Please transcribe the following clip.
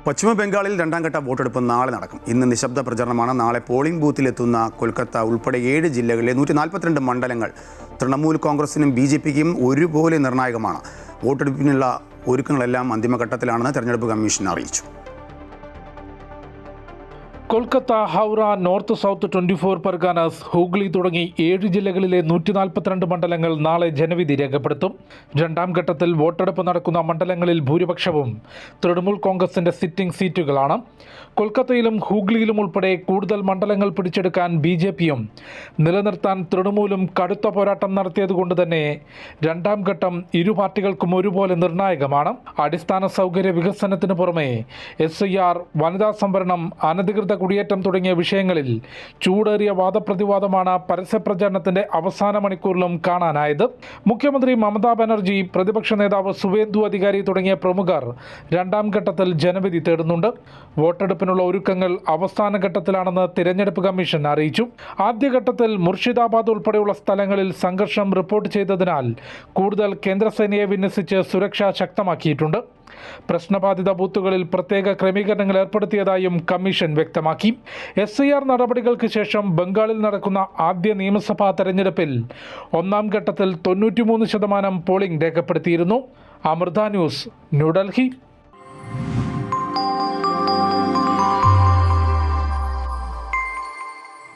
പശ്ചിമ ബംഗാളിൽ രണ്ടാം ഘട്ട വോട്ടെടുപ്പ് നാളെ നടക്കും. ഇന്ന് നിശബ്ദ പ്രചരണമാണ്. നാളെ പോളിംഗ് ബൂത്തിലെത്തുന്ന കൊൽക്കത്ത ഉൾപ്പെടെ 7 ജില്ലകളിലെ 142 മണ്ഡലങ്ങൾ തൃണമൂൽ കോൺഗ്രസിനും BJPക്കും ഒരുപോലെ നിർണായകമാണ്. വോട്ടെടുപ്പിനുള്ള ഒരുക്കങ്ങളെല്ലാം അന്തിമഘട്ടത്തിലാണെന്ന് തെരഞ്ഞെടുപ്പ് കമ്മീഷൻ അറിയിച്ചു. കൊൽക്കത്ത, ഹൗറ, നോർത്ത് സൗത്ത് 24 പർഗാനാസ്, ഹൂഗ്ലി തുടങ്ങി 7 ജില്ലകളിലെ 142 മണ്ഡലങ്ങൾ നാളെ ജനവിധി രേഖപ്പെടുത്തും. രണ്ടാം ഘട്ടത്തിൽ വോട്ടെടുപ്പ് നടക്കുന്ന മണ്ഡലങ്ങളിൽ ഭൂരിപക്ഷവും തൃണമൂൽ കോൺഗ്രസിന്റെ സിറ്റിംഗ് സീറ്റുകളാണ്. കൊൽക്കത്തയിലും ഹൂഗ്ലിയിലും ഉൾപ്പെടെ കൂടുതൽ മണ്ഡലങ്ങൾ പിടിച്ചെടുക്കാൻ BJPയും നിലനിർത്താൻ തൃണമൂലും കടുത്ത പോരാട്ടം നടത്തിയതുകൊണ്ട് തന്നെ രണ്ടാം ഘട്ടം ഇരു പാർട്ടികൾക്കും ഒരുപോലെ നിർണായകമാണ്. അടിസ്ഥാന സൗകര്യ വികസനത്തിന് പുറമെ SIR, വനിതാ സംവരണം, അനധികൃത കുടിയേറ്റം തുടങ്ങിയ വിഷയങ്ങളിൽ ചൂടേറിയ വാദപ്രതിവാദമാണ് പരസ്യപ്രചാരണത്തിന്റെ അവസാന മണിക്കൂറിലും കാണാനായത്. മുഖ്യമന്ത്രി മമതാ ബാനർജി, പ്രതിപക്ഷ നേതാവ് സുവേന്ദു അധികാരി തുടങ്ങിയ പ്രമുഖർ രണ്ടാം ഘട്ടത്തിൽ ജനവിധി തേടുന്നുണ്ട്. വോട്ടെടുപ്പിനുള്ള ഒരുക്കങ്ങൾ അവസാന ഘട്ടത്തിലാണെന്ന് തിരഞ്ഞെടുപ്പ് കമ്മീഷൻ അറിയിച്ചു. ആദ്യഘട്ടത്തിൽ മുർഷിദാബാദ് ഉൾപ്പെടെയുള്ള സ്ഥലങ്ങളിൽ സംഘർഷം റിപ്പോർട്ട് ചെയ്തതിനാൽ കൂടുതൽ കേന്ദ്രസേനയെ വിന്യസിച്ച് സുരക്ഷ ശക്തമാക്കിയിട്ടുണ്ട്. പ്രശ്നബാധിത ബൂത്തുകളിൽ പ്രത്യേക ക്രമീകരണങ്ങൾ ഏർപ്പെടുത്തിയതായും കമ്മീഷൻ വ്യക്തമാക്കി. SIR നടപടികൾക്ക് ശേഷം ബംഗാളിൽ നടക്കുന്ന ആദ്യ നിയമസഭാ തെരഞ്ഞെടുപ്പിൽ ഒന്നാം ഘട്ടത്തിൽ 93% പോളിംഗ് രേഖപ്പെടുത്തിയിരുന്നു. അമൃത ന്യൂസ്, ന്യൂഡൽഹി.